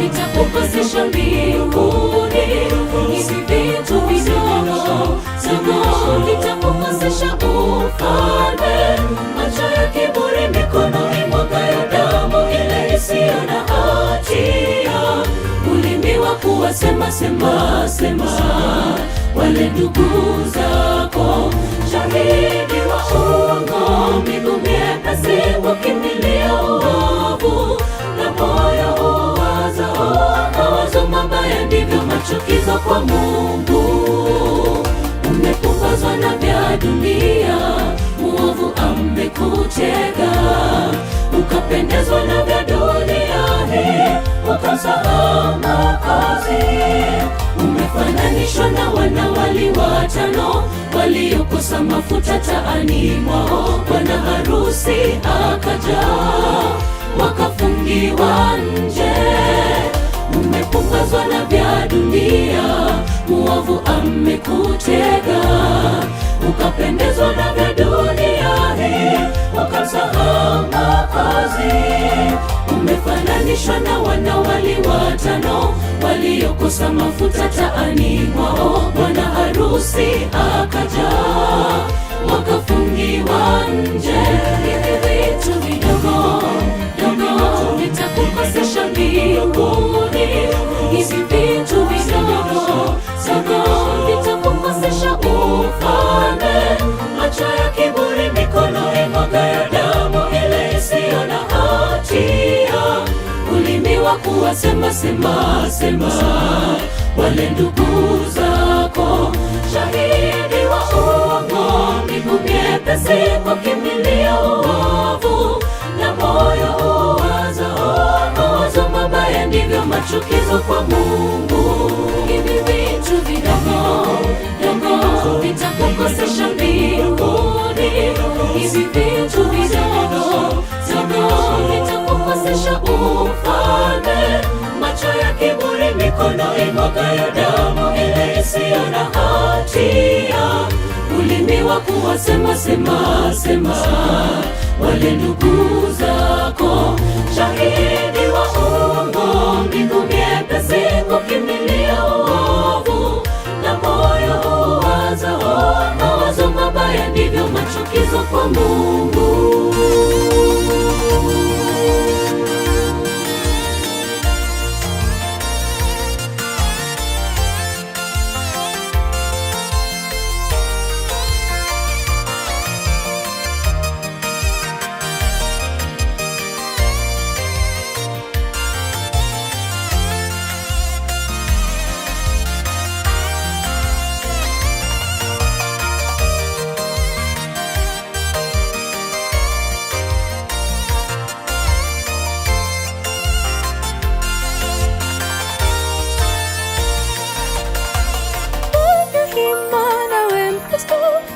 vitakukosesha mbinguni. Hivi vitu vidogo vitakukosesha ufalme. Macho ya kiburi, mikono imwagayo damu ile isiyo na hatia. Ulimi wa kuwasema sema wale ndugu zako. Shahidi wa uongo, miguu myepesi wakimbilia uovu, na moyo huwaza mawazo mabaya. Ndivyo machukizo kwa Mungu. Umepumbazwa na vya dunia, muovu amekutega. Ukapendezwa na vya dunia hii, ukasahau Mwokozi. Umefananishwa na wanawali watano waliokosa mafuta taani mwao. Bwana harusi akaja, wakafungiwa nje. Umepumbazwa na vya dunia, muovu amekutega. Ukapendezwa na vya dunia hii, ukamsahau Mwokozi. Umefananishwa na wanawali watano waliokosa mafuta taani mwao. Bwana harusi akaja, wakafungiwa nje. Hivi vitu vidogo vitakukosesha mbinguni. Hivi vitu vidogo vitakukosesha ufalme. Macho ya kiburi, mikono imwagayo damu ile isiyo na hatia. Ulimi wa kuwasema sema wale ndugu zako. Shahidi wa uongo, miguu myepesi wakimbilia uovu, na moyo huwaza mawazo mabaya. Ndivyo machukizo kwa Mungu. Hivi vitu vidogo vitakukosesha mbinguni. Hivi vitu vidogo vitakukosesha ufalme. Macho ya kiburi, mikono imwagayo damu ile isiyo na hatia. Ulimi wa kuwasema sema wale ndugu zako. Shahidi wa uongo, miguu myepesi kukimbilia uovu, na moyo huwaza mawazo mabaya. Ndivyo machukizo kwa Mungu.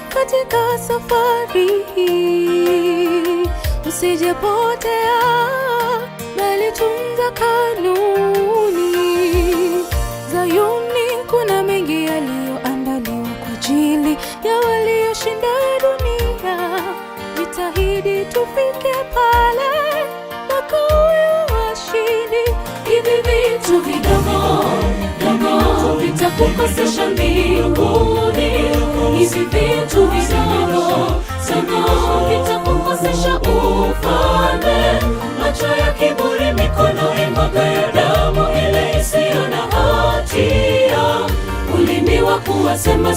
Katika safari hii usijepotea, bali tunza kanuni. Zayuni kuna mengi yaliyoandaliwa kwa ajili ya walioshinda dunia. Jitahidi tufike pale, makao washindi. Hivi vitu vidogo vitakukosesha mbinguni. Hivi vitu vidogo vitakukosesha ufalme. Macho ya kiburi, mikono imwagayo damu ile isiyo na hatia. Ulimi wa kuwasema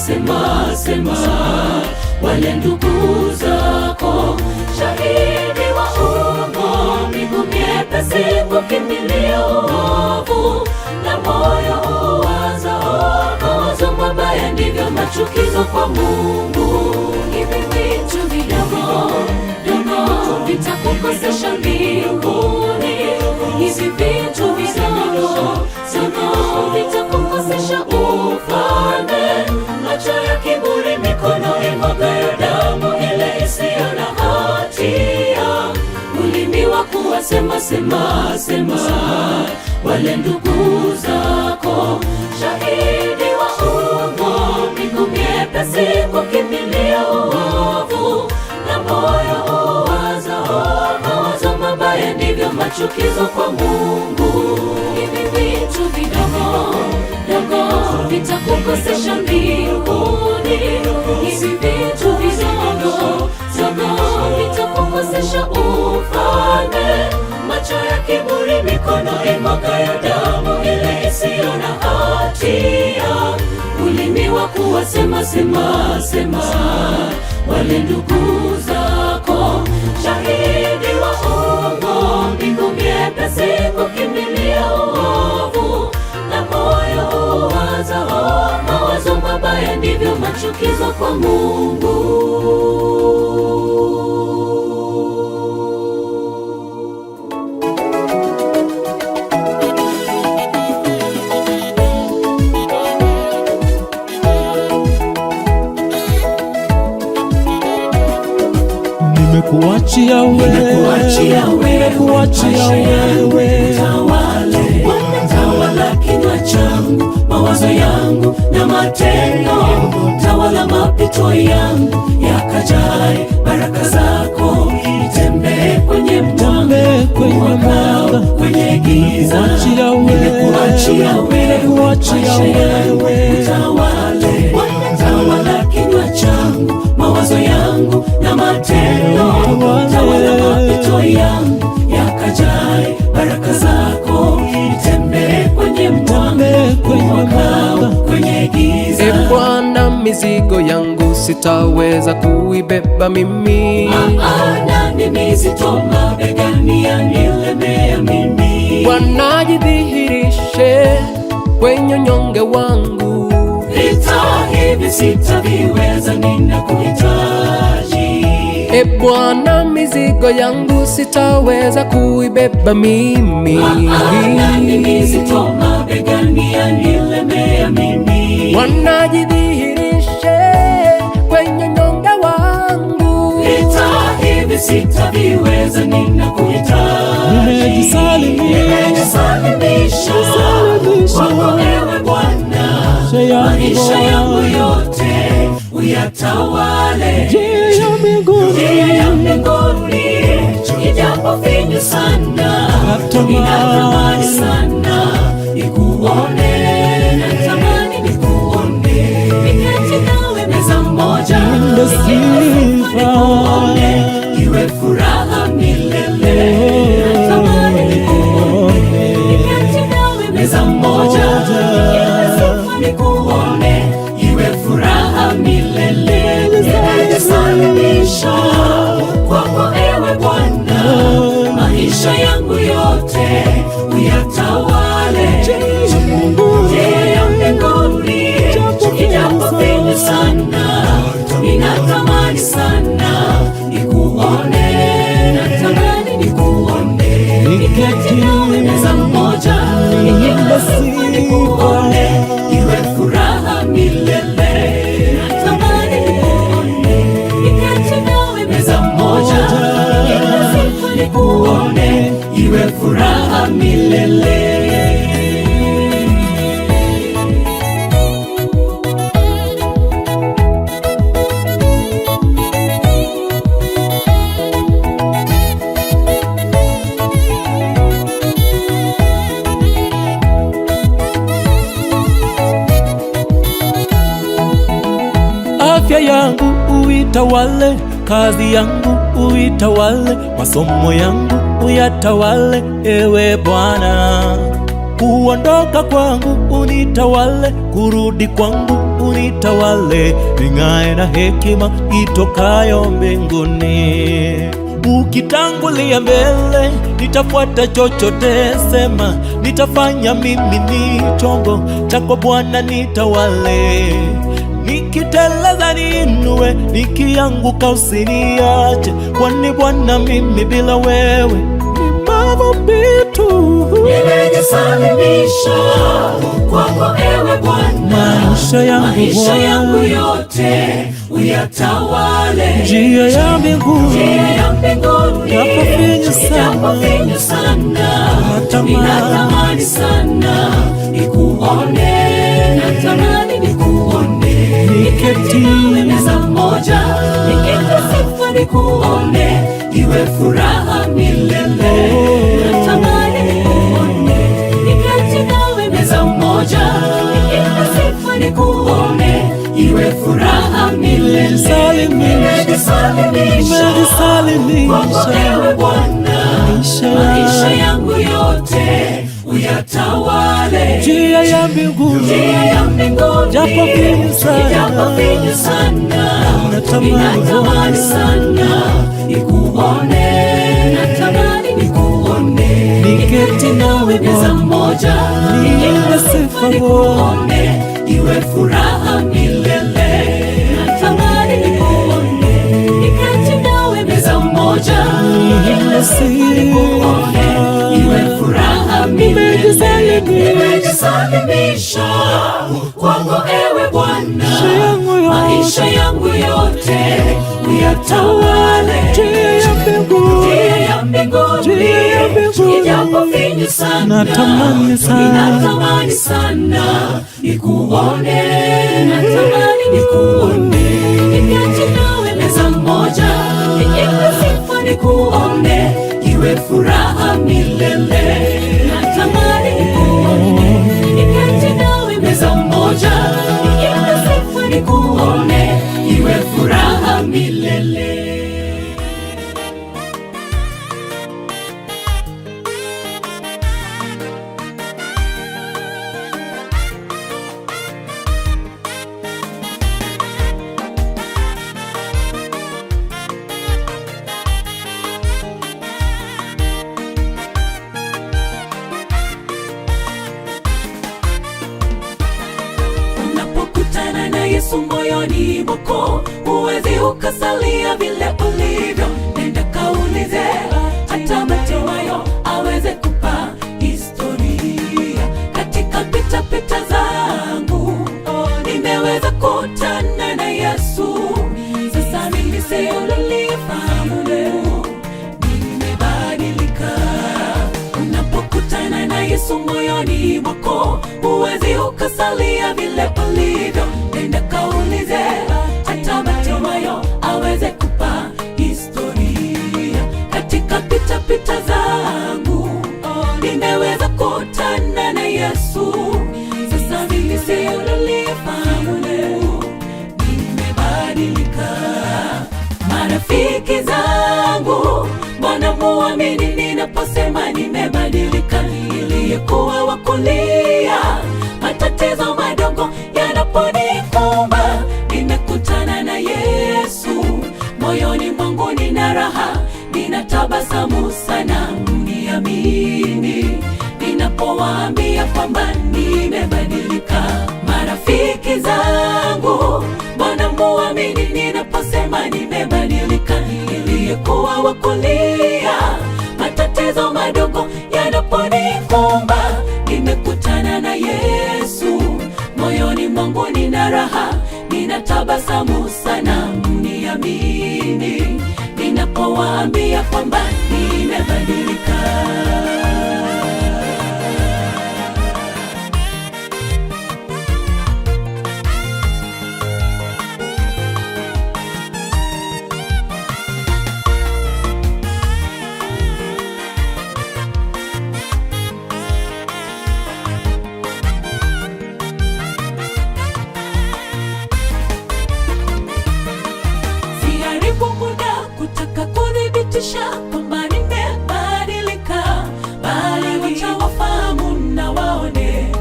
wale ndugu zako. Shahidi wa uongo, miguu myepesi kukimbilia uovu, na moyo huwaza mawazo mabaya. Ndivyo machukizo kwa Mungu. Hivi vitu vidogo vitakukosesha mbinguni. Hivi vitu vidogo vitakukosesha ufalme. Macho ya kiburi, mikono imwagayo damu ile isiyo na hatia. Ulimi wa kuwasema wale ndugu zako. Shahidi wa uongo, miguu myepesi kukimbilia uovu, na moyo huwaza mawazo mabaya. Ndivyo machukizo kwa Mungu. Hivi kuwa sema wale ndugu zako, shahidi wa uongo, mbingu nyepesi kukimbilia uovu, na moyo uwazao mawazo mabaya, ndivyo machukizo kwa Mungu. Nimekuachia wewe, tawala kinywa changu, mawazo yangu na matendo, tawala mapito yangu, yakajae baraka zako, nitembee kwenye mwanga, kwenye giza. Nimekuachia wewe, tawala kinywa changu, mawazo yangu na matendo, tawala mapito yangu, yakajae baraka zako, nitembee kwenye mwanga, kwenye giza. E Bwana, mizigo yangu sitaweza kuibeba mimi, maana ni mizito mabegani, yanilemea mimi. Bwana, jidhihirishe kwenye unyonge wangu, vita hivi sitaviweza, ninakuhitaji. E Bwana, mizigo yangu sitaweza kuibeba mimi, maana ni mizito mabegani, yanilemea mimi. Bwana, jidhihirishe kwenye unyonge wangu, vita hivi sitaviweza, ninakuhitaji. Nimejisalimisha kwako ewe Bwana, maisha yangu yote uyatawale. Njia ya mbinguni ijapo finyu sana, ninatamani sana nikuone, natamani nikuone, niketi nawe meza moja, nikuone, iwe furaha milele. Natamani nikuone, niketi nawe meza moja, nikuone, iwe furaha milele. Nimejisalimisha kwako ewe Bwana, maisha yangu yote uyatawale. Njia ya mbinguni ijapo finyu sana, ninatamani sana nikuone, natamani nikuone, niketi nawe meza moja, nikuone, iwe furaha milele. Natamani nikuone, niketi nawe meza moja, nikuone, iwe furaha milele. afya yangu uitawale, kazi yangu uitawale, masomo yangu uyatawale ewe Bwana. Kuondoka kwangu unitawale, kurudi kwangu unitawale, ning'ae na hekima itokayo mbinguni. Ukitangulia mbele nitafuata chochote sema, nitafanya mimi ni chombo chako Bwana, nitawale. Nikiteleza niinue, nikianguka usiniache, kwani Bwana mimi bila wewe ni mavumbi tu. Nimejisalimisha kwako ewe Bwana, maisha yangu yote uyatawale. Njia ya mbinguni ijapo finyu sana, ninatamani sana nikuone, natamani nikuone, niketi nawe meza moja, nikikusifu nikuone, iwe furaha milele. Natamani nikuone, niketi nawe meza moja, nikikusifu nikuone, iwe furaha milele. Nimejisalimisha kwako ewe Bwana, maisha yangu yote uyatawale. Njia ya mbinguni, japo finyu sana, natamani sana nikuone, natamani nikuone, niketi nawe meza moja, niimbe sifa nikuone, iwe furaha milele. Natamani nikuone, niketi nawe meza moja, niimbe nikuone, iwe furaha milele. Nimejisalimisha kwako ewe Bwana, maisha yangu yote uyatawale. Njia ya mbinguni, ijapo finyu sana, natamani sana nikuone, natamani nikuone, niketi nawe meza moja, niimbe sifa nikuone, iwe furaha milele. Natamani nikuone, niketi nawe meza moja, niimbe sifa nikuone, iwe furaha milele. Unapokutana na Yesu moyoni mwako, huwezi ukasalia vile ulivyo. Nenda kaulize, hata Bartimayo aweze kupa historia. Katika pitapita zangu nimeweza kutana na Yesu. Sasa mimi si yule niliyefahamu leo, nimebadilika. Unapokutana na Yesu moyoni mwako, huwezi ukasalia vile ulivyo. Nenda kaulize, hata Bartimayo aweze kupa historia. Katika pitapita zangu nimeweza kutana na Yesu. Sasa mimi si yule niliyefahamu leo, nimebadilika. Marafiki zangu, mbona muamini ninaposema nimebadilika? Niliyekuwa wa kulia, matatizo madogo yanaponikumba, nimekutana na Yesu. Moyoni mwangu nina raha, ninatabasamu sana. Mniamini ninapowaambia kwamba nimebadilika. Marafiki zangu, mbona muamini ninaposema nimebadilika? Niliyekuwa wa kulia, matatizo madogo yanaponikumba, nimekutana na Yesu. Moyoni mwangu nina raha, ninatabasamu sana. Mniamini ninapowaambia kwamba nimebadilika. Siharibu muda kutaka kuthibitisha kwamba nimebadilika, bali wacha wafahamu na waone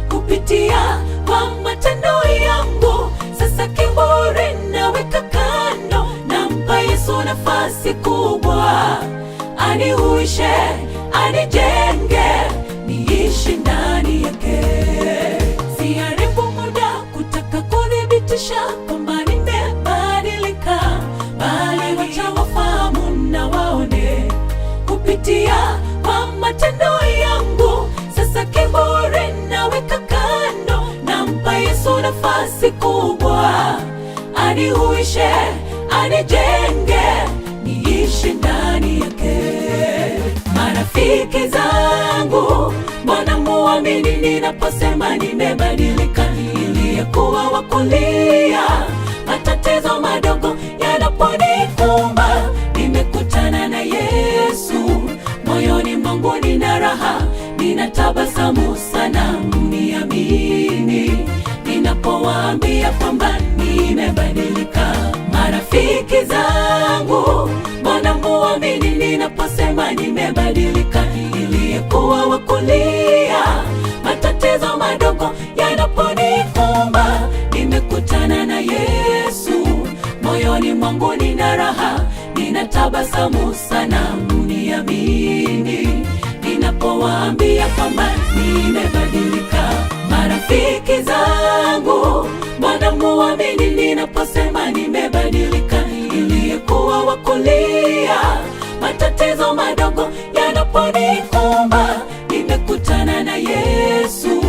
kupitia kwa matendo yangu. Sasa kiburi naweka kando, nampa Yesu nafasi kubwa, anihuishe, anijenge, niishi ndani yake. Siharibu muda kutaka kuthibitisha kwamba nimebadilika, bali wacha wafahamu na waone kupitia kwa matendo yangu. Sasa kiburi naweka kando, nampa Yesu nafasi kubwa, anihuishe, anijenge, niishi ndani yake. Marafiki zangu, mbona muamini ninaposema nimebadilika? Niliyekuwa wa kulia, matatizo madogo yanaponikumba, nimekutana na Yesu. Moyoni mwangu nina raha, ninatabasamu sana. Mniamini ninapowaambia kwamba nimebadilika. Marafiki zangu, mbona muamini ninaposema nimebadilika? Niliyekuwa wa kulia, ninatabasamu sana, mniamini ninapowaambia kwamba nimebadilika. Marafiki zangu, mbona muamini ninaposema nimebadilika? Niliyekuwa wa kulia matatizo madogo yanaponikumba, nimekutana na Yesu.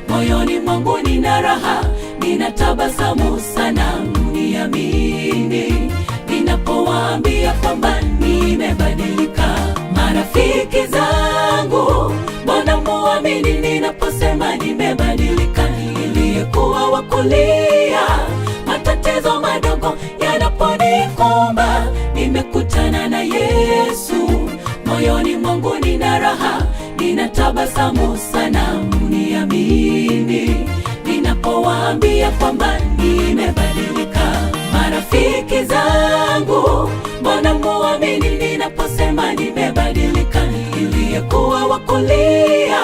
Moyoni mwangu nina raha, ninatabasamu sana, mniamini ninapowaambia kwamba nimebadilika. Marafiki zangu, mbona muamini ninaposema nimebadilika? Niliyekuwa wa kulia matatizo madogo yanaponikumba, nimekutana na Yesu. Moyoni mwangu nina raha, ninatabasamu sana, mniamini ninapowaambia kwamba nimebadilika. Marafiki zangu, mbona muamini ninaposema nimebadilika? Niliyekuwa wa kulia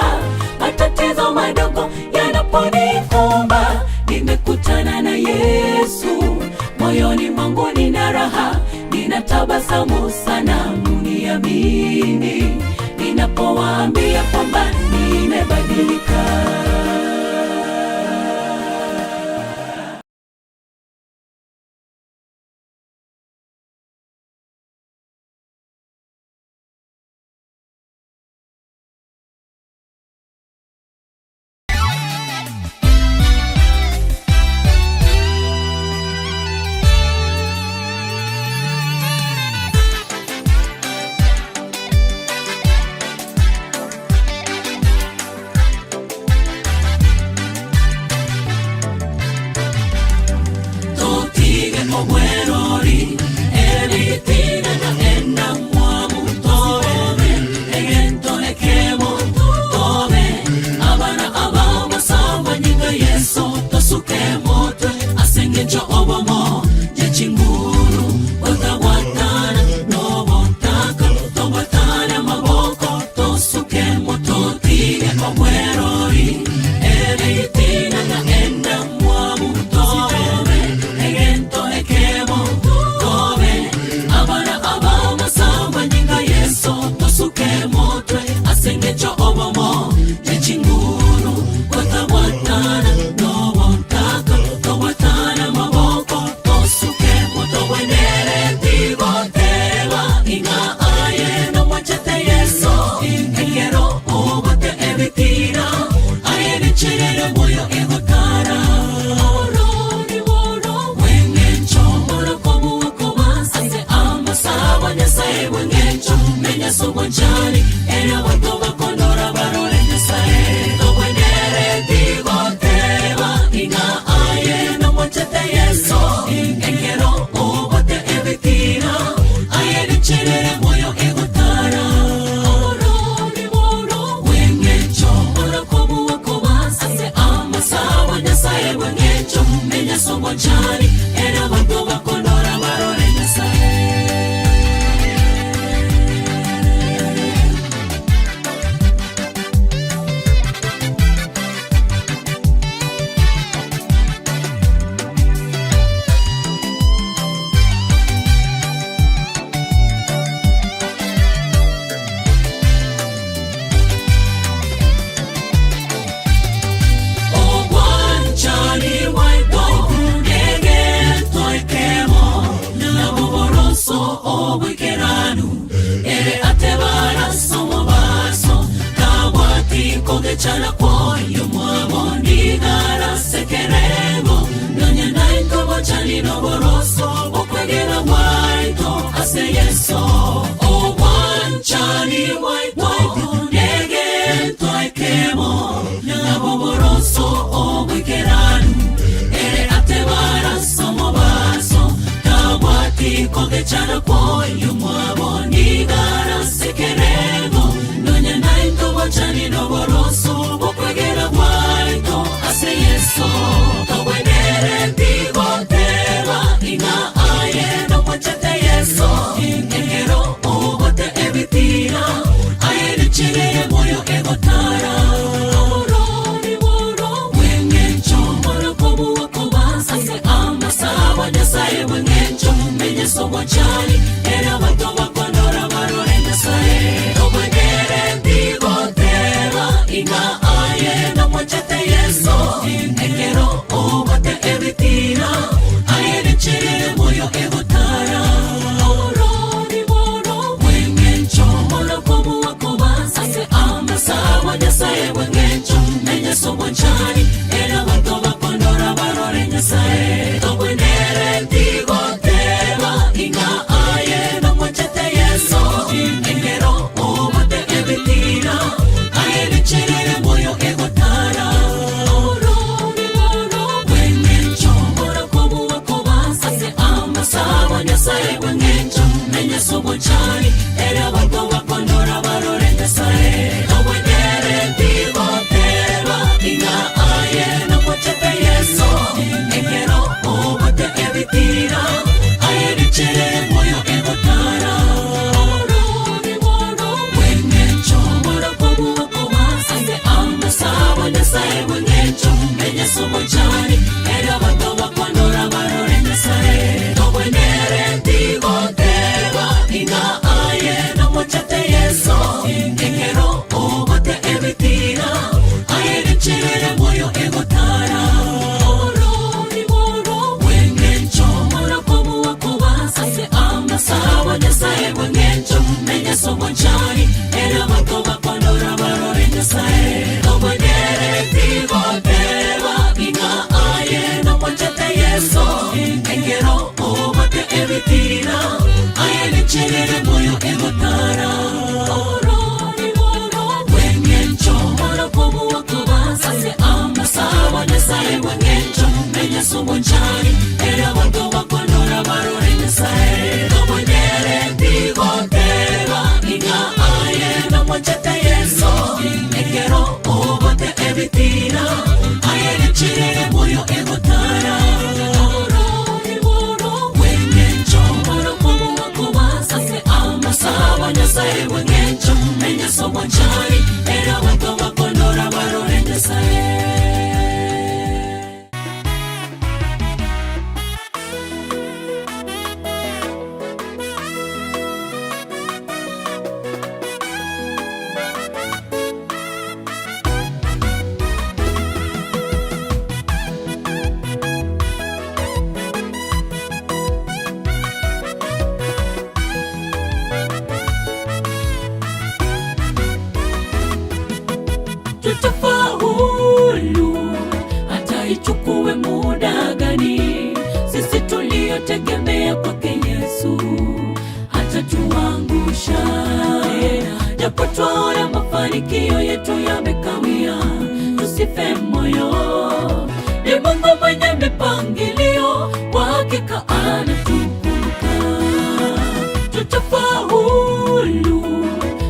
matatizo madogo yanaponikumba, nimekutana na Yesu. Moyoni mwangu nina raha, ninatabasamu sana, mniamini ninapowaambia kwamba nimebadilika. Chana kwa yumwamo nigara sekeremo Nyonya naito wachani no boroso Okwegera waito ase yeso O wanchani waito Nege toekemo Nabo boroso o wikeranu Ere atebara somo baso Kawati koge chana kwa yumwamo nigara sekeremo Nyonya naito wachani no boroso Okwegera waito ase yeso Kawenere tigo teba Inga aye no machete yeso Ingero ugote ebitira Aye nichire moyo egotara Aurori woro Wengencho moro kobu wakobasa Ase ama sawa nyasaye wengencho Menye somo chali Era somo chani era wako wakondora barore nyasaye obonyere tigo teba ina aye no mochete yeso engero obote ebitira aye richere moyo egotara orori woro wengecho moro kobu wakoma ase amba sabo nyasaye wengecho enya somo chani era wako wakondora barore nyasaye obonyere tigo teba ina aye no mochete yeso engero obote ebitira aye richere moyo egotara orori woro wengecho moro kobu wakoba ase amba sabo nyasaye wengecho enya somo chani era wako wakondora barore nyasaye obonyere tigo teba ina aye no mochete yeso engero obote ebitira aye richere moyo egotara orori woro wengecho moro kobu wakoba ase amba sabo nyasaye wengecho enya somo chani era wako wakondora barore nyasaye obonyere tigo teba ina aye no mochete yeso engero obote ebitira aye richere moyo egotara orori woro wengecho moro kobu wakoba ase amba sabo nyasaye wengecho enya somo chani era wako wakondora barore nyasaye. Tutafaulu hata ichukue muda gani, sisi tuliotegemea kwake Yesu hata tuangusha. Japo twaona mafanikio yetu yamekawia, tusife moyo, ni Mungu mwenye mipangilio, kwa hakika anatukumbuka. Tutafaulu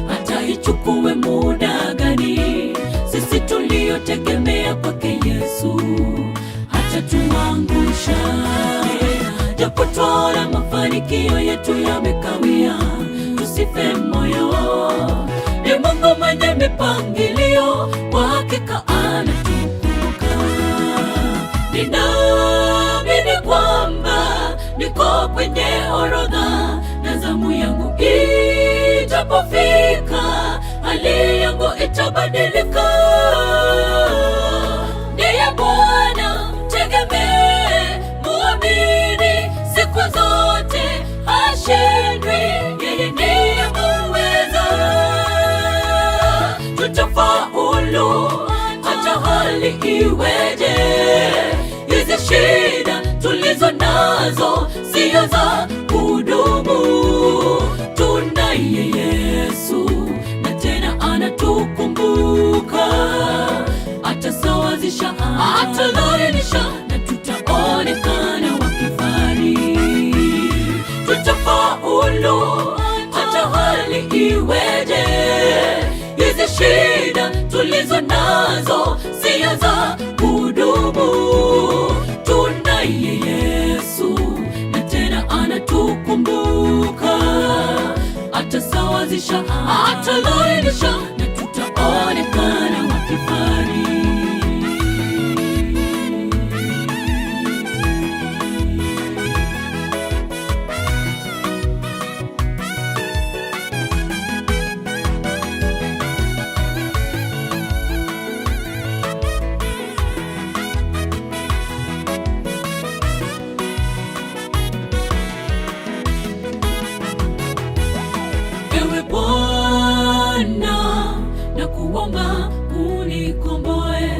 hata ichukue muda gani, sisi tuliotegemea kwake Yesu hata tuangusha. Japo twaona mafanikio yetu yamekawia, tusife moyo, ni Mungu mwenye mipangilio, kwa hakika anatukumbuka. Ninaamini kwamba niko kwenye orodha, na zamu yangu itapofika, hali yangu itabadilika. Ndiye Bwana tegemee, muamini siku zote, hashindwi, yeye ndiye muweza. Tutafaulu hata hali iweje, hizi shida tulizo nazo sio za kudumu. Tunaye Yesu na tena anatukumbuka, atasawazisha, atalainisha, na tutaonekana wakifari. Tutafaulu hata hali iweje, hizi shida tulizo nazo sio za kudumu. Tunaye Yesu na tena anatukumbuka, atasawazisha, atalainisha, na tutaonekana wakifari. Ewe Bwana, nakuomba unikomboe,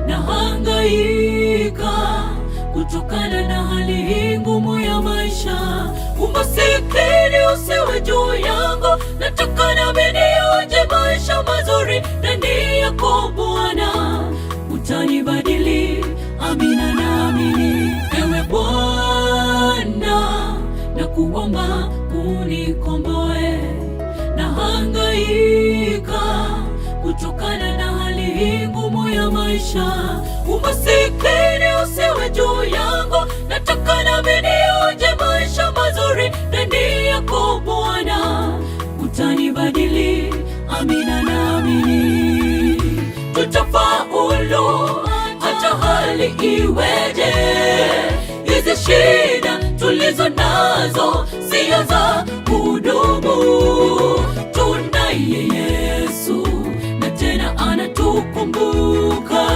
na hangaika kutokana na hali ngumu ya maisha. Umasikini usiwe juu yangu, nataka nami nionje maisha mazuri ndani yako Bwana, utanibadili. Amina, naamini. Ewe Bwana, nakuomba unikomboe, na hangaika kutokana na hali hii ngumu ya maisha. Umasikini usiwe juu yangu, nataka nami nionje maisha mazuri ndani yako Bwana. Utanibadili, amina, naamini tutafaulu hata hali iweje. Hizi shida tulizo nazo sio za kudumu. Tunaye Yesu na tena anatukumbuka,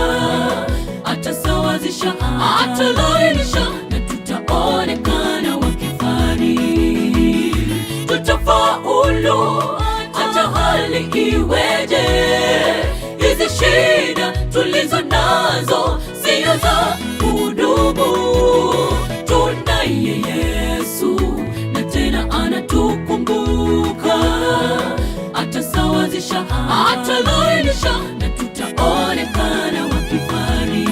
atasawazisha, atalainisha na tutaonekana wa kifani. Tutafaulu hata hali iweje. Hizi shida tulizo nazo sio za kudumu. Tunaye Yesu na tena anatukumbuka, atasawazisha, atalainisha na tutaonekana wa kifani.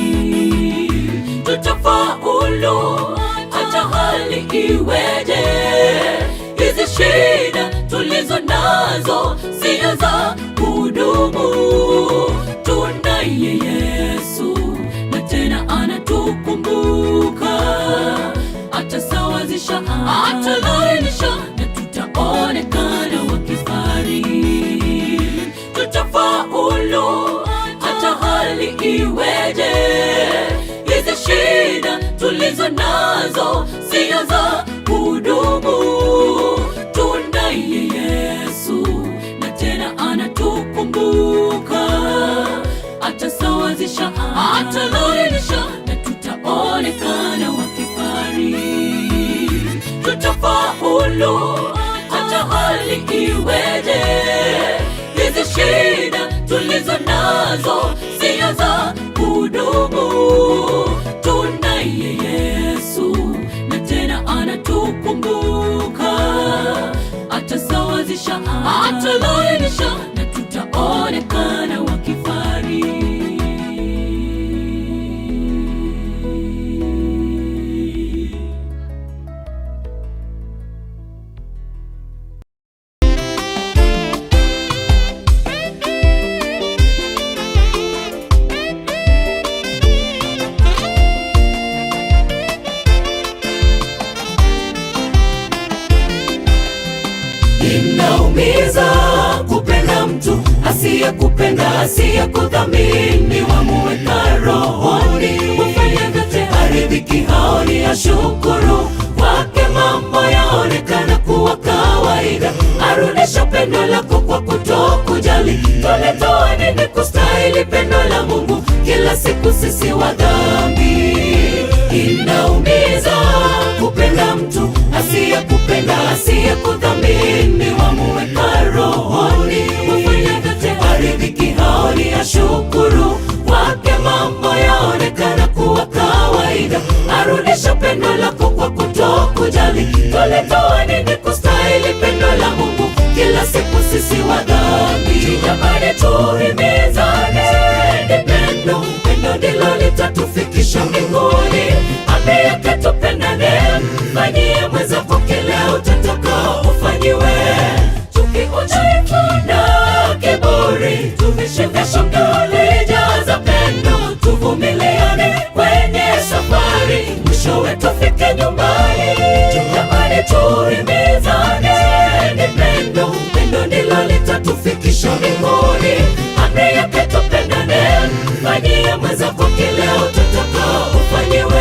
Tutafaulu hata hali iweje. Hizi shida tulizo nazo sio za kudumu. Tunaye Yesu na tena anatukumbuka, atasawazisha, atalainisha na tutaonekana wa kifahari. Tutafaulu hata hali iweje. Hizi shida tulizo nazo sio za kudumu. Tunaye Yesu na tena anatukumbuka, atasawazisha, atalainisha na tutaonekana wa kifahari. Tutafaulu hata hali iweje. Hizi shida tulizo nazo sio za kudumu. Tunaye Yesu na tena anatukumbuka, atasawazisha, atalainisha na tutaonekana wa kifahari. Inaumiza kupenda mtu asiyekupenda, asiyekudhamini, wamuweka rohoni, wafanya vyote aridhiki, haoni ashukuru. Kwake mambo yaonekana kuwa kawaida, arudisha pendo lako kwa kutokujali. Tulitoa nini kustahili pendo la Mungu? Kila siku sisi wa dhambi. Inaumiza kupenda mtu asiyekupenda, asiyekudhamini, wamuweka rohoni, wafanya vyote aridhiki, haoni ashukuru. Kwake mambo yaonekana kuwa kawaida, arudisha pendo lako kwa kutokujali. Tulitoa nini kustahili pendo la Mungu? Kila siku sisi wa dhambi. Jamani, tuhimizane, ni pendo, pendo ndilo litatufikisha mbinguni. Ameyake tupendane, mfanyie mwenzako kile utataka ufanyiwe. Chuki, udhaifu na kiburi tuvishinda, tulijaza pendo, tuvumiliane kwenye safari, mwishowe tufike nyumbani. Jamani, tuhimizane, ni pendo, pendo ndilo litatufikisha mbinguni. Amri yake tupendane, mfanyie mwenzako kile utataka ufanyiwe.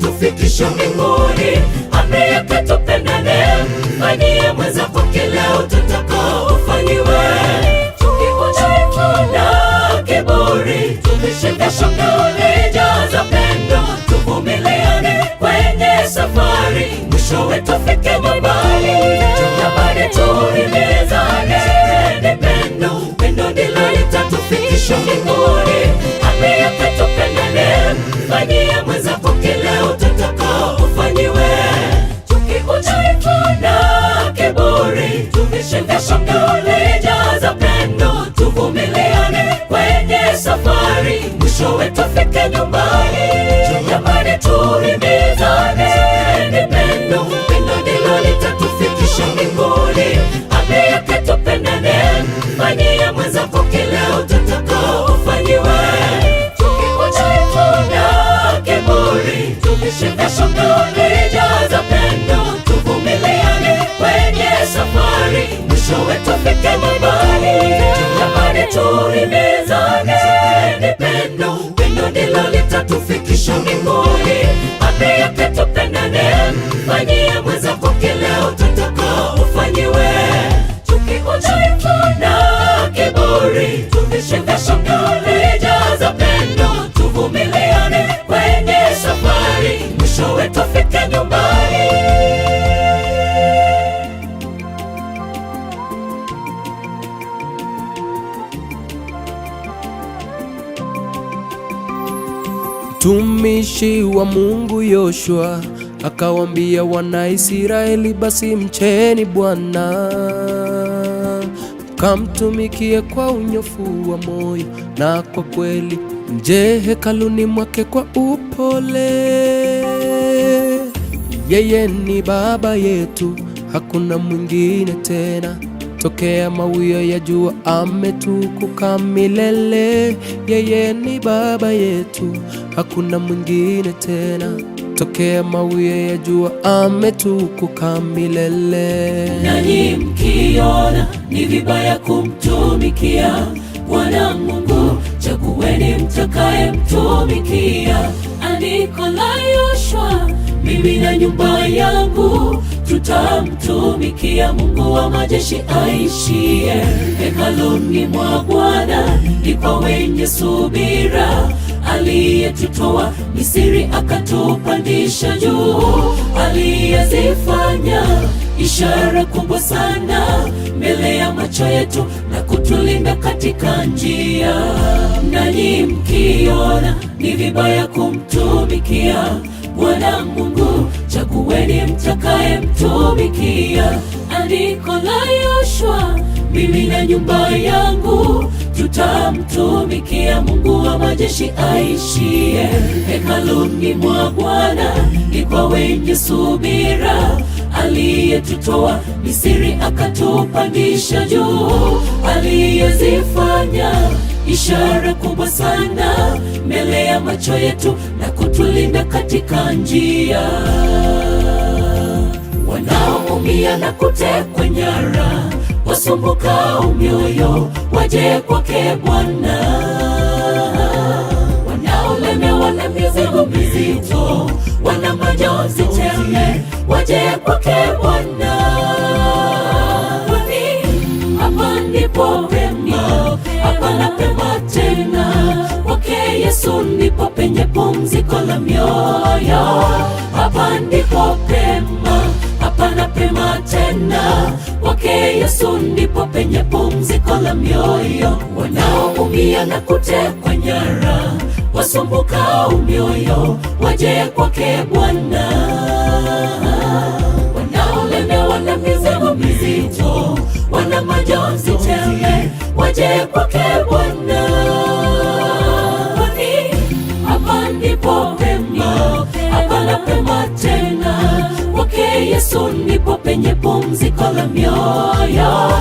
litatufikisha mbinguni. Amri yake tupendane, fanyie mwenzako kile utakao ufanyiwe. Chuki na kiburi tuvishike shingoni, jaza pendo, tuvumiliane kwenye safari, mwishowe tufike nyumbani. Jamani, tuhimizane, ni pendo, pendo ndilo litatufikisha mbinguni. Amri yake tupendane, fanyie mwenzako kile utakao ufanyiwe. Chuki, udhaifu na kiburi tuvishike shingoni, jaza pendo, tuvumiliane kwenye safari, mwishowe tufike nyumbani. Jamani, tuhimizane, ni pendo, pendo ndilo litatufikisha mbinguni. Amri yake tupendane, fanyie mwenzako kile utakao ufanyiwe. Chuki, udhaifu na kiburi tuvishike shingoni, jaza pendo, tuvumiliane kwenye safari, mwishowe tufike nyumbani. Jamani, tuhimizane, ni pendo, pendo ndilo litatufikisha mbinguni. Amri yake tupendane, fanyie mwenzako kile utakao ufanyiwe. Chuki, udhaifu na kiburi tuvishike shingoni, jaza pendo, tuvumiliane kwenye safari, mwishowe tufike nyumbani. Mtumishi wa Mungu Yoshua akawaambia wana Israeli, basi mcheni Bwana, kamtumikie kwa unyofu wa moyo na kwa kweli, mje hekaluni mwake kwa upole. Yeye ni Baba yetu, hakuna mwingine tena. Tokea mawio ya jua ametukuka milele. Yeye ni Baba yetu, hakuna mwingine tena. Tokea mawio ya jua ametukuka milele. Nanyi mkiona ni vibaya kumtumikia Bwana Mungu, chagueni mtakaye mtumikia. Andiko la Yoshua, mimi na nyumba yangu tutamtumikia Mungu wa majeshi aishie hekaluni mwa Bwana. Ni kwa wenye subira aliyetutoa Misri akatupandisha juu, aliyezifanya ishara kubwa sana mbele ya macho yetu na kutulinda katika njia. Nanyi mkiona ni vibaya kumtumikia Bwana Mungu, chagueni mtakaye mtumikia. Andiko la Yoshua, mimi na nyumba yangu tutamtumikia Mungu wa majeshi aishie hekaluni mwa Bwana. Ni kwa wenye subira aliyetutoa Misri akatupandisha juu, aliyezifanya ishara kubwa sana mbele ya macho yetu na kutulinda katika njia. Wanaoumia na kutekwa nyara, wasumbukao mioyo, waje kwake Bwana. Wanaolemewa na mizigo mizito, wana majonzi tele, waje kwake Bwana. Hapa ndipo pema, hapana pema tena. Kwake Yesu ndipo penye pumziko la mioyo. Hapa ndipo pema, hapana pema tena. Kwake Yesu ndipo penye pumziko la mioyo. Wanaoumia na kutekwa nyara, wasumbukao mioyo, waje kwake Bwana. Wanaolemewa na mizigo mizito, wana majonzi tele, waje kwake Bwana. Hapa ndipo pema, hapana pema tena. Kwake Yesu ndipo penye pumziko la mioyo.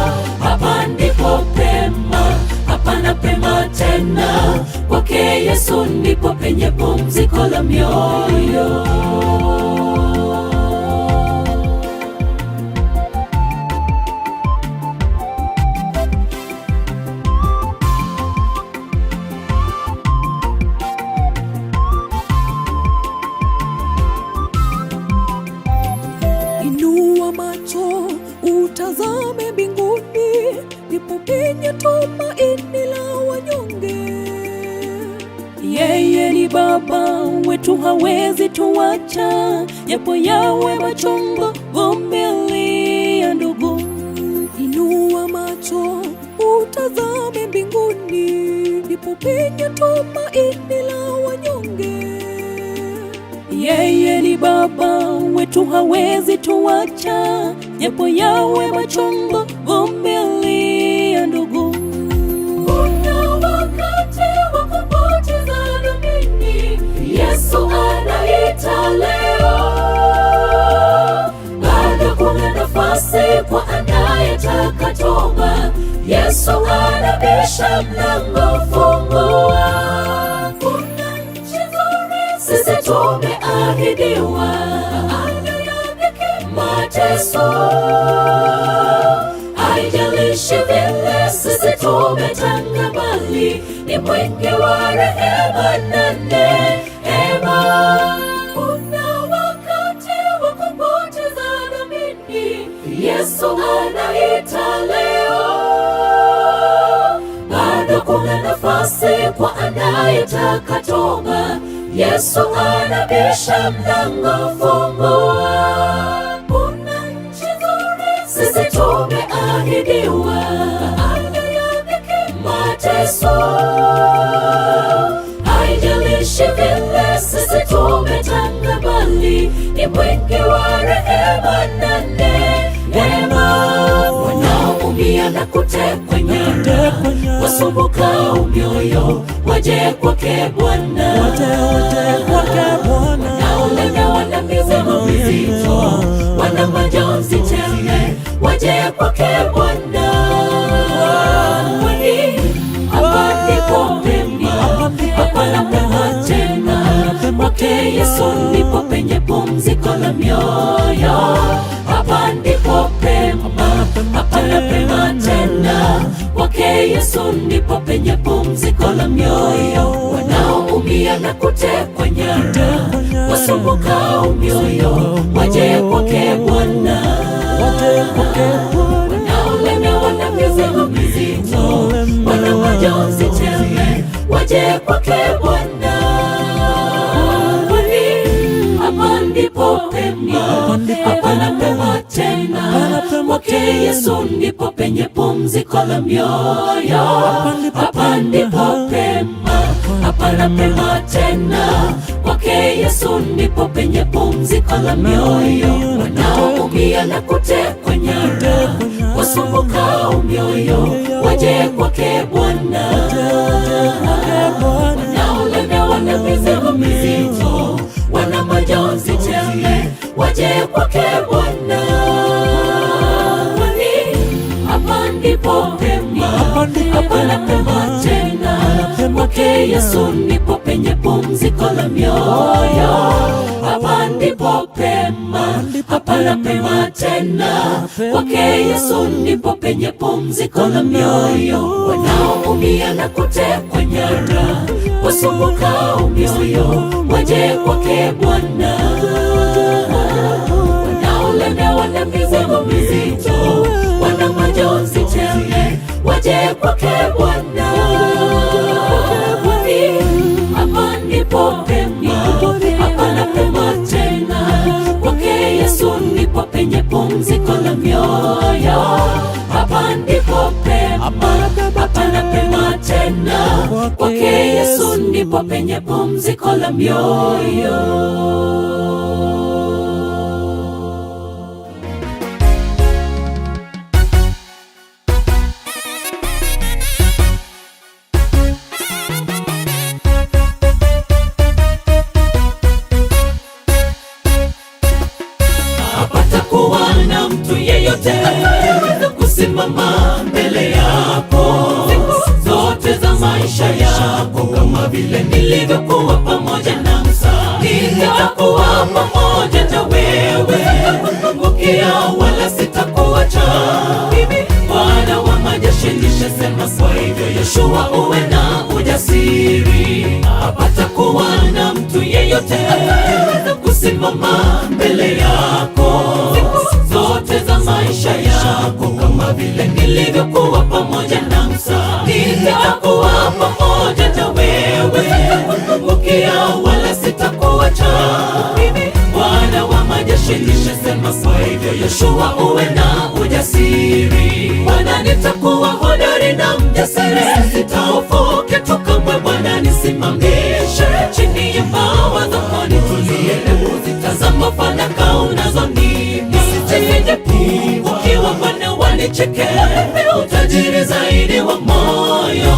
Hapa ndipo pema, hapana pema tena. Kwake Yesu ndipo penye pumziko la mioyo. tumaini la wanyonge. Yeye ni Baba wetu, hawezi tuacha, japo yawe machungu, vumilia ndugu. Inua macho utazame mbinguni, ndipo penye tumaini la wanyonge. Yeye ni Baba wetu, hawezi tuacha, japo yawe machungu, vumilia ndugu. Kuna wakati wa kupoteza tumaini, Yesu anaita leo. Bado kuna nafasi kwa anayetaka toba, Yesu anabisha mlango, fungua. Kuna nchi nzuri sisi tumeahidiwa, baada ya dhiki mateso. Haijalishi vile sisi tumetanga, bali ni mwingi wa rehema na neema. Kuna wakati wa kupoteza tumaini, Yesu anaita leo. Bado kuna nafasi kwa anayetaka toba, Yesu anabisha mlango, fungua. Kuna nchi nzuri sisi tumeahidiwa, baada ya dhiki mateso. Haijalishi vile sisi tumetanga, bali ni mwingi wa rehema na neema. Wanaoumia na kutekwa nyara, wasumbukao mioyo, waje kwake Bwana. Wanaolemewa na mizigo mizito, wana majonzi tele, waje kwake Bwana. Hapa ndipo pema, hapa na pema tena, kwake Yesu ndipo penye pumziko la mioyo. Hapa ndipo pema, hapa na pema tena, kwake Yesu ndipo penye pumziko la mioyo. Wanaoumia na kutekwa nyara, wasumbukao mioyo, waje kwake Bwana. Wanaolemewa na mizigo mizito, wana majonzi tele, waje kwake Bwana. Hapa ndipo pema, hapa na pema tena, kwake Yesu ndipo penye pumziko la mioyo. Hapa ndipo pema, hapa na pema tena, kwake Yesu ndipo penye pumziko la mioyo. Wanaoumia na kutekwa nyara, wasumbukao mioyo, waje kwake Bwana. Wanaolemewa na mizigo mizito, wana majonzi tele, waje kwake Bwana. Hapa ndipo pema, hapa na pema tena, kwake Yesu ndipo penye pumziko la mioyo. Hapa ndipo pema, hapa na pema tena, kwake Yesu ndipo penye pumziko la mioyo. Wanaoumia na kutekwa nyara, wasumbukao mioyo, waje kwake Bwana. Wanaolemewa na mizigo mizito, wana majonzi tele, waje kwake Bwana. Hapa ndipo pema, hapa na pema tena, kwake Yesu ndipo penye pumziko la mioyo. Hapa ndipo pema, hapa na pema tena, kwake Yesu ndipo penye pumziko la mioyo. Hapatakuwa na mtu yeyote ataweza kusimama mbele yako zote za maisha yako, kama vile nilivyokuwa pamoja na Musa, nitakuwa pamoja na wewe, sitakupungukia wala sitakuacha. Bwana wa majeshi nishasema, kwa hivyo Yoshua uwe na ujasiri. Hapatakuwa na mtu yeyote ataweza kusimama mbele yako zote za maisha maisha yako, kama vile nilivyokuwa pamoja na Musa. Nitakuwa pamoja na wewe, sitakupungukia wala sitakuacha. Bwana wa majeshi nimesema, kwa hivyo Yoshua uwe na ujasiri. Bwana nitakuwa hodari na mjasiri, sitahofu kitu kamwe. Bwana nisimamishe chini ya mbawa zako, nitulie kuzitazama fanaka unazonipa. Ukiwa Bwana wanicheke, utajiri zaidi wa moyo.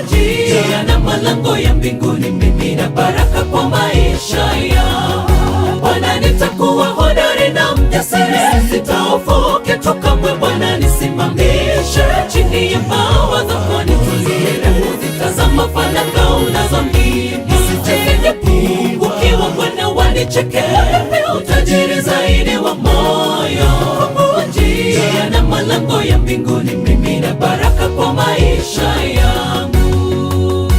Njia na malango ya mbinguni, mimi na baraka kwa maisha yangu. Bwana nitakuwa hodari na mjasiri, sitahofu kitu kamwe. Bwana nisimamishe chini ya mbawa zako, nitulie kuzitazama fanaka unazonipa. Ukiwa Bwana wanicheke, utajiri zaidi wa moyo. Njia na malango ya mbinguni, mimi na baraka kwa maisha yangu.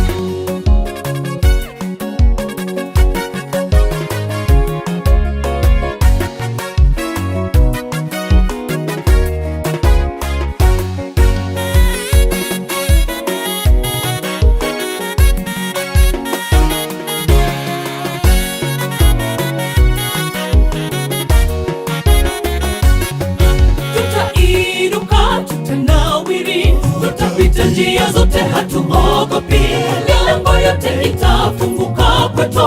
Tutapita njia zote, hatuogopi. Milango yote itafunguka kwetu,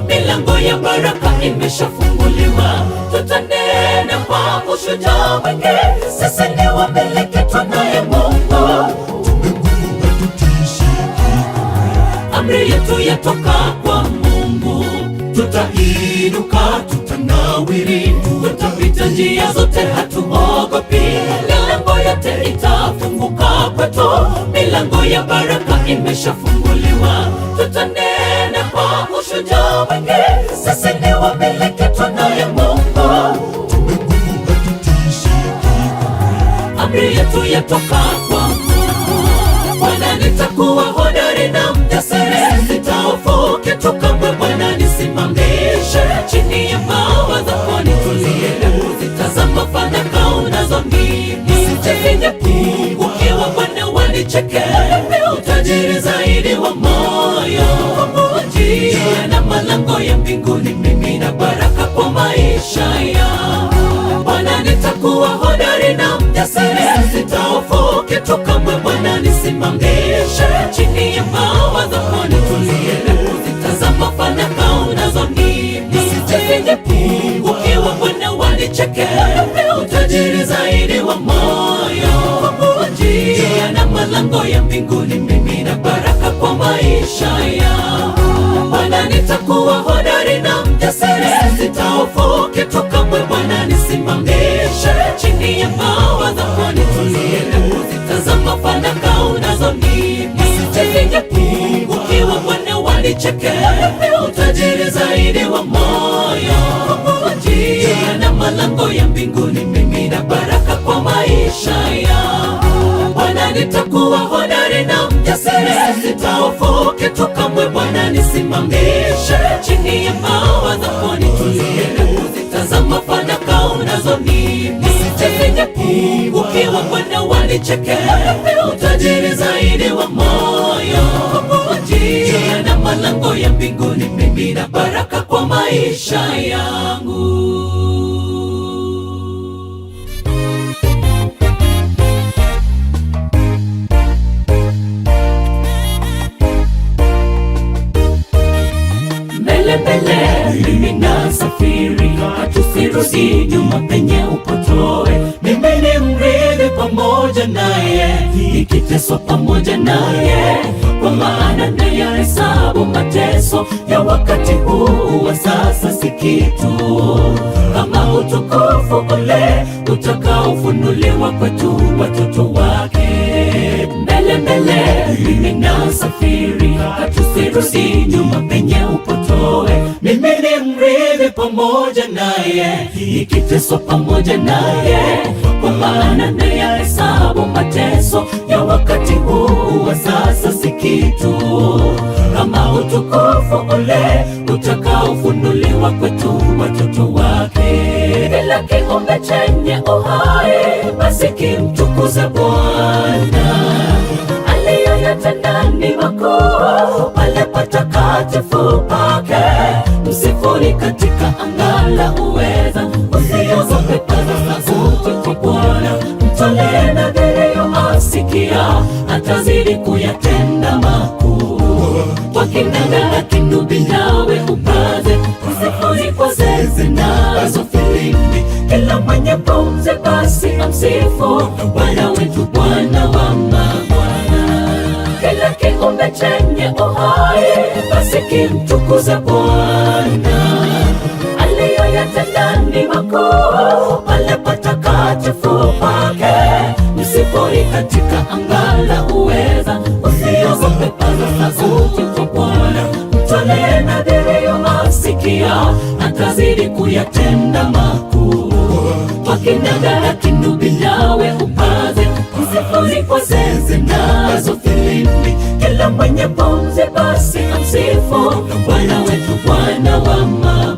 milango ya baraka imeshafunguliwa. Tutanena kwa ushujaa mwingi, sisi ni wamiliki tunaye Mungu. Amri yetu yatoka kwa Mungu. Tutainuka, tutanawiri, tutapita njia zote, hatuogopi. Milango yote itafunguka kwetu, milango ya baraka imeshafunguliwa. Tutanena kwa ushujaa mwingi, sisi ni wamiliki tunaye Mungu. Amri yetu yatoka kwa Mungu. Bwana nitakuwa hodari na mjasiri, sitahofu kitu kamwe. Bwana nisimamishe chini ya mbawa zako, nitulie kuzitazama fanaka unazonipa. Ukiwa Bwana wanicheke, utajiri zaidi wa moyo. Njia na malango ya mbinguni, mimi na baraka kwa maisha yangu. Bwana nitakuwa hodari na mjasiri, sitahofu kitu kamwe. Bwana nisimamishe chini ya mbawa zako, nitulie kuzitazama fanaka unazonipa. Ukiwa Bwana wanicheke, utajiri zaidi wa moyo. Njia na malango ya mbinguni, mimi na baraka kwa maisha yangu. Bwana nitakuwa hodari na mjasiri, sitahofu kitu kamwe. Bwana nisimamishe chini ya mbawa zako, nitulie kuzitazama fanaka unazonipa. Ukiwa Bwana wanicheke, utajiri zaidi wa moyo. Njia na malango ya mbinguni, mimi na baraka kwa maisha yangu. Bwana nitakuwa hodari na mjasiri, sitahofu kitu kamwe. Bwana nisimamishe chini ya mbawa zako, nitulie kuzitazama fanaka unazonipa. Ukiwa Bwana wanicheke, utajiri zaidi wa moyo. Njia na malango ya mbinguni, mimi na baraka kwa maisha yangu. Mbele mbele mimi nasafiri, hatusirudi nyuma penye upotoe. Mimi ni mrithi pamoja naye, nikiteswa pamoja naye, kwa maana nayahesabu mateso ya wakati huu wa sasa si kitu, kama utukufu ule utakaofunuliwa kwetu watoto wake. Mbele mbele mimi nasafiri, hatusirudi nyuma penye upotoe. Mimi ni mrithi pamoja naye, nikiteswa pamoja naye, kwa maana nayahesabu mateso ya wakati huu wa sasa si kitu, kama utukufu ule utakaofunuliwa kwetu watoto wake. kila kiumbe chenye uhai basi kimtukuze Bwana. Aliyoyatenda ni makuu pale patakatifu pake. Msifuni katika anga la uweza, usiogope, paza sauti kwa Bwana. Mtolee nadhiri asikia, atazidi kuyatenda makuu. Wakinanda na kinubi nawe upaze, msifuni kwa zeze nazo filimbi. Kila mwenye pumzi basi amsifu Bwana wetu, Bwana wa mabwana. Kila kiumbe chenye uhai basi kimtukuze Bwana. Aliyoyatenda ni makuu pale patakatifu pake. Msifuni katika anga la uweza, usiogope, paza sauti kwa Bwana. Mtolee nadhiri asikia, atazidi kuyatenda makuu. Wakinanda na kinubi nawe upaze, msifuni kwa zeze nazo filimbi. Kila mwenye pumzi basi amsifu Bwana wetu, Bwana wa mabwana.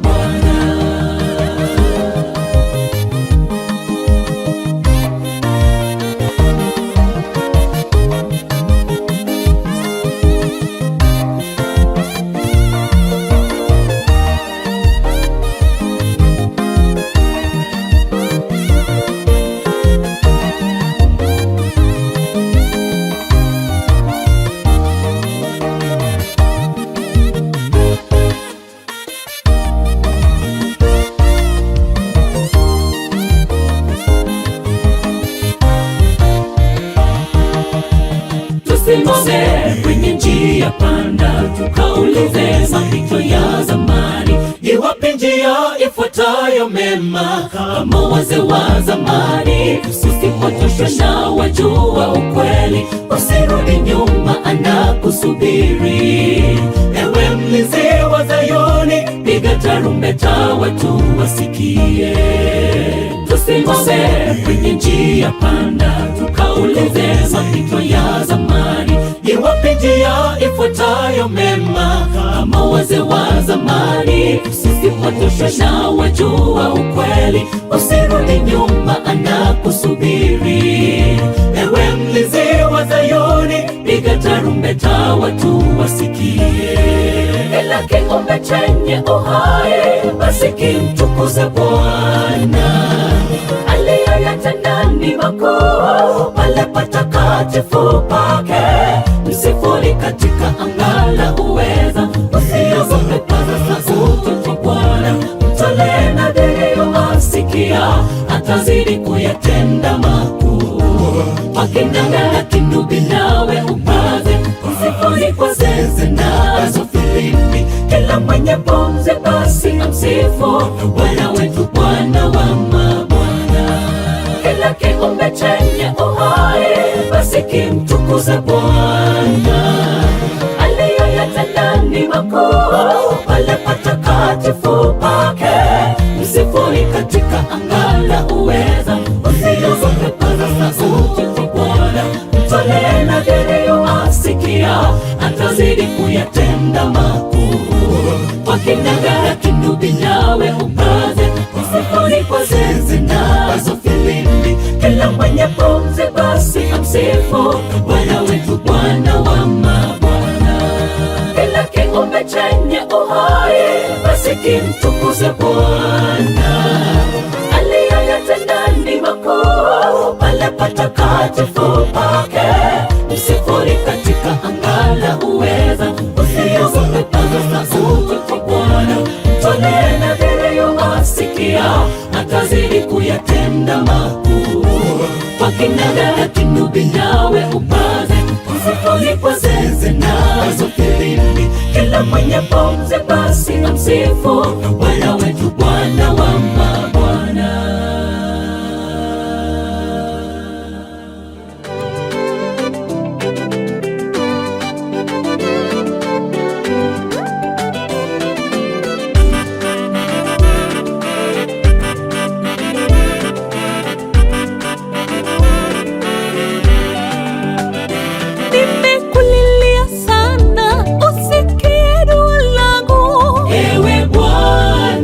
Tusimame kwenye njia panda, tukaulize mapito ya zamani. Iwapi njia ifuatayo mema, kama wazee wa zamani. Tusipotoshwe na wajua ukweli, usirudi nyuma, anakusubiri. Ewe mlinzi wa Zayuni, piga tarumbeta, watu wasikie. Tusimame kwenye njia panda, tukaulize mapito ya zamani. Iwapi njia ifuatayo mema, kama wazee wa zamani. Tusipotoshwe na wajua ukweli, usirudi nyuma, anakusubiri. Ewe mlinzi wa Zayuni, piga tarumbeta, watu wasikie. Kila kiumbe chenye uhai basi kimtukuze Bwana. Aliyoyatenda ni makuu pale patakatifu pake. Msifuni katika anga la uweza, usiogope, paza sauti kwa Bwana. Mtolee nadhiri asikia, atazidi kuyatenda makuu. Wakinanda na kinubi nawe upaze, msifuni kwa zeze nazo filimbi. Kila mwenye pumzi basi amsifu Bwana wetu, Bwana wa mabwana. Kila kiumbe chenye uhai basi kimtukuze Bwana. Aliyoyatenda ni makuu pale patakatifu pake. Msifuni katika anga la uweza, usiogope, paza sauti kwa Bwana. Mtolee nadhiri asikia, atazidi kuyatenda makuu. Wakinanda na kinubi nawe upaze, msifuni kwa zeze nazo filimbi. Kila mwenye pumzi basi amsifu Bwana wetu, Bwana wa mabwana. Kila kiumbe chenye uhai basi kimtukuze Bwana. Aliyoyatenda ni makuu pale patakatifu pake. Msifuni katika anga la uweza, usiogope, paza sauti kwa Bwana. Mtolee nadhiri asikia, atazidi kuyatenda makuu. Wakinanda na kinubi nawe upaze, msifuni kwa zeze nazo filimbi. Kila mwenye pumzi basi amsifu Bwana wetu, Bwana wa mabwana. Nimekulilia sana, usikie dua langu. Ewe Bwana,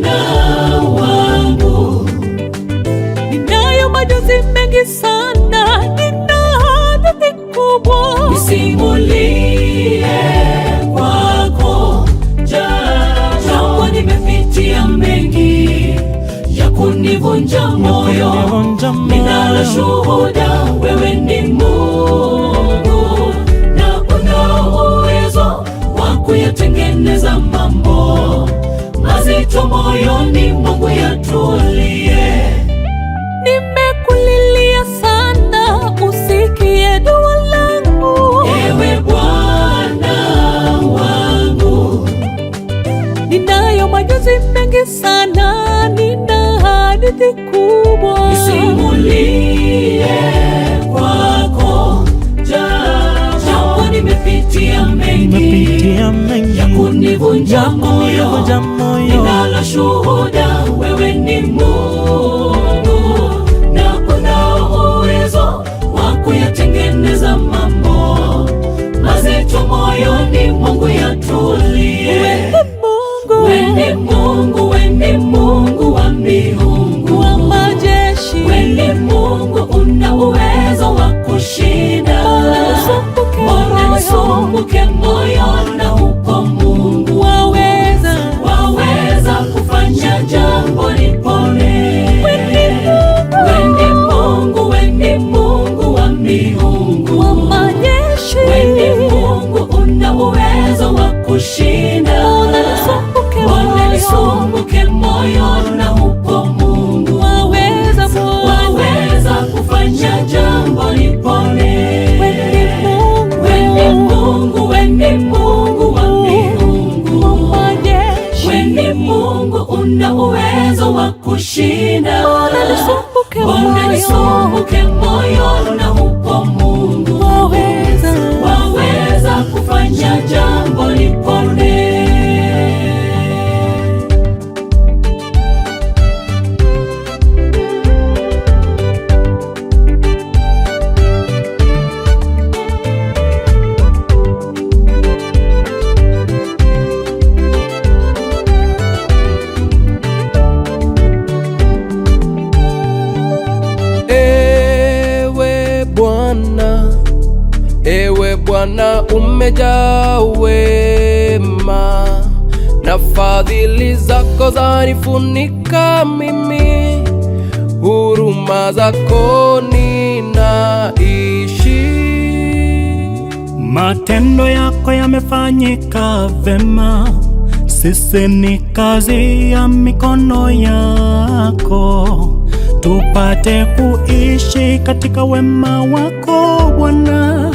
mazito moyoni mwangu yatulie. Nimekulilia sana, usikie dua langu. Ewe Bwana wangu, ninayo majonzi mengi sana, nina hadithi kubwa. nisimulie kwako, japo nimepitia mengi ya kunivunja moyo. Ninalo shuhuda, wewe ni Mungu na una uwezo wa kuyatengeneza mambo mazito moyoni mwangu yatulie. Wewe ni Mungu, wewe ni Mungu wa miungu, wa majeshi. wewe ni Mungu, una uwezo wa kushinda. Mbona nisumbuke moyo na upo Mungu, waweza kufanya jambo lipone. Wewe ni Mungu, wewe ni Mungu wa miungu, wa majeshi. wewe ni Mungu, una uwezo wa kushinda. Mbona nisumbuke moyo na upo Mungu, waweza kufanya jambo lipone. Wewe ni Mungu, wewe ni Mungu wa miungu, wewe ni Mungu, una uwezo wa kushinda. Mbona nisumbuke moyo na upo Mungu, waweza kufanya jambo lipone. Ewe Bwana, umejaa wema na fadhili zako zanifunika mimi, huruma zako ninaishi. Matendo yako yamefanyika vema, sisi ni kazi ya mikono yako, tupate kuishi katika wema wako Bwana,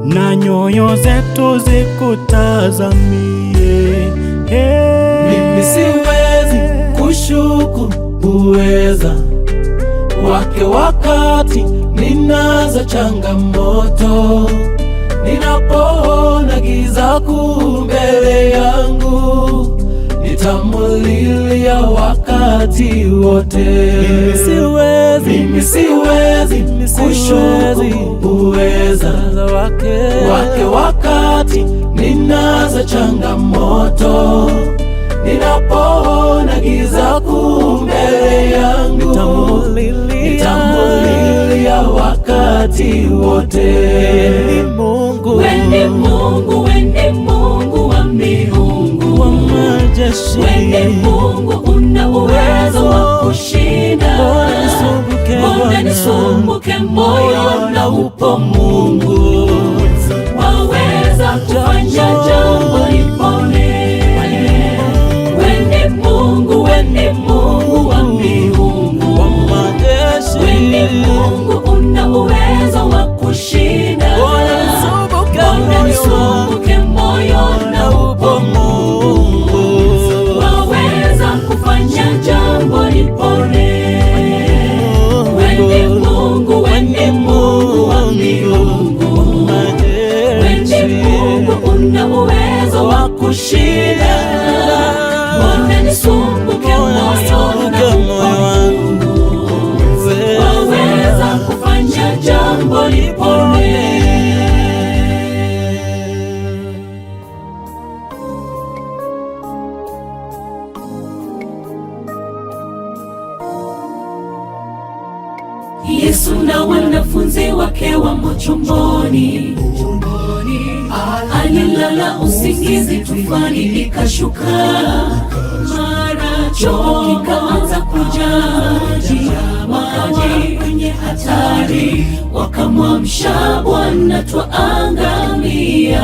na nyoyo zetu zikutazamie. Mimi siwezi kushuku uweza wake wakati ninazo changamoto, ninapoona giza kuu mbele yangu, nitamulilia wakati wote. Mimi siwezi kushuku uweza wake wakati ninazo changamoto, ninapoona giza kuu mbele yangu, nitamulilia wakati wote. Wewe ni Mungu, wewe ni Mungu wa miungu, wa majeshi. Wewe ni Mungu, una uwezo wa kushinda. Mbona nisumbuke moyo na upo Mungu, waweza kufanya jambo lipone. Wewe ni Mungu, wewe ni Mungu wa miungu, wa majeshi. Wewe ni Mungu, una uwezo wa kushinda. Mbona nisumbuke moyo na upo Mungu, waweza kufanya jambo lipone. Wewe ni Mungu, wewe ni Mungu wa miungu, wewe ni Mungu, una uwezo wa kushinda. Mbona nisumbuke moyo na upo Mungu, waweza kufanya jambo lipone. Yesu na wanafunzi wake wamo chomboni, alilala usingizi, tufani ikashuka, mara chombo kikaanza kujaa maji kwenye hatari, wakamwamsha Bwana, twaangamia.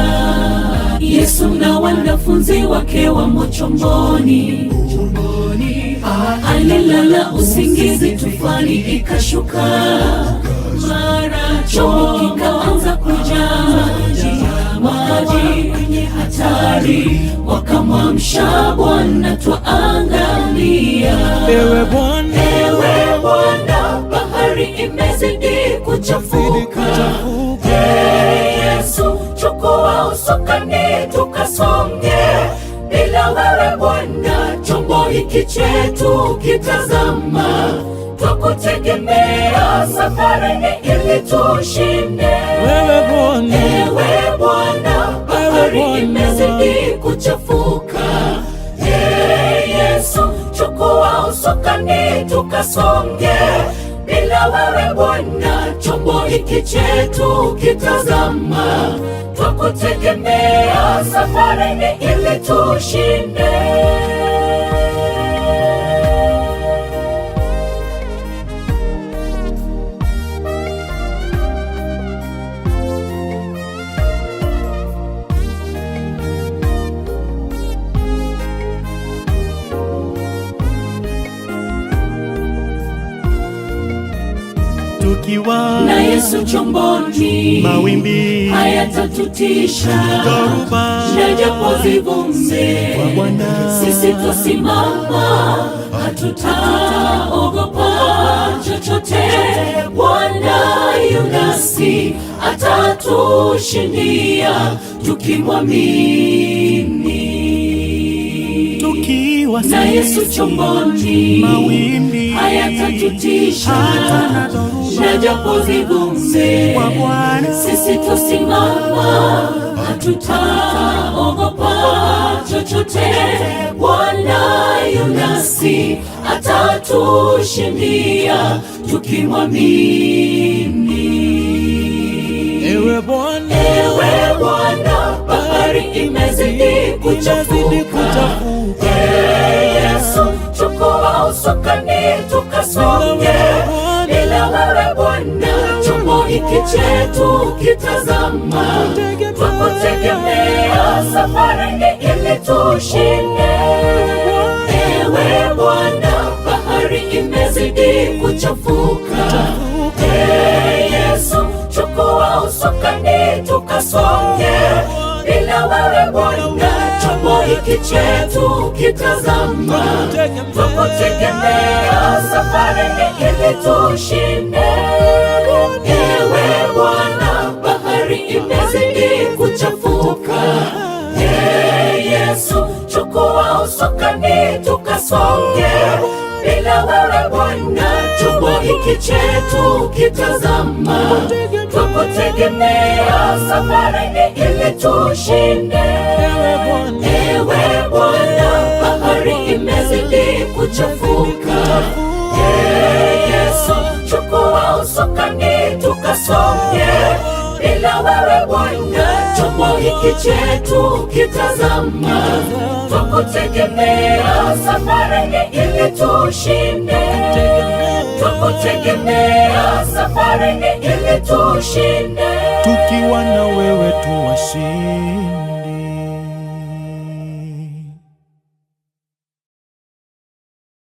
Yesu Yesu na wanafunzi wake wamo chomboni. Alilala usingizi, tufani ikashuka, mara chombo kikaanza kujaa maji kwenye hatari. Wakamwamsha Bwana, twaangamia. Ewe Bwana, Ewe Bwana, bahari imezidi kuchafuka. Yesu, chukua usukani tukasonge. Bila wewe Bwana, chombo hiki chetu kitazama. Twakutegemea safarini ili tushinde. wewe Bwana, Ewe Bwana, bahari imezidi kuchafuka. Yesu, chukua usukani tukasonge. Bila wewe Bwana, chombo hiki chetu kitazama. Twakutegemea safarini ili tushinde. Tukiwa na Yesu chomboni, mawimbi hayatatutisha. dhoruba Na japo zivumbe, kwa Bwana sisi tusimama, hatutaogopa chochote. Bwana yu nasi, atatushindia tukimwamini. tukiwa Na Yesu chomboni, mawimbi hayatatutisha. hata dhoruba Na japo zivumbe, kwa Bwana sisi tusimama, hatutaogopa chochote. Bwana yu nasi, atatushindia tukimwamini. ewe Bwana, Ewe Bwana, bahari imezidi kuchafuka. Yesu, chukua usukani tukasonge. Bila wewe Bwana, chombo hiki chetu kitazama. Twakutegemea safarini ili tushinde. Ewe Bwana, bahari imezidi kuchafuka. Yesu, chukua usukani tukasonge. Bila wewe Bwana, chombo hiki chetu kitazama. Twakutegemea safarini ili tushinde. Ewe Bwana, bahari imezidi kuchafuka. Yesu, chukua usukani tukasonge. Bila wewe Bwana, chombo hiki chetu kitazama. Twakutegemea safarini ili tushinde. Ewe Bwana, bahari imezidi kuchafuka. Yesu, chukua usukani tukasonge. Bila wewe Bwana, chombo hiki chetu kitazama. Twakutegemea safarini ili tushinde. Twakutegemea safarini ili tushinde. tukiwa na wewe tuwashinde.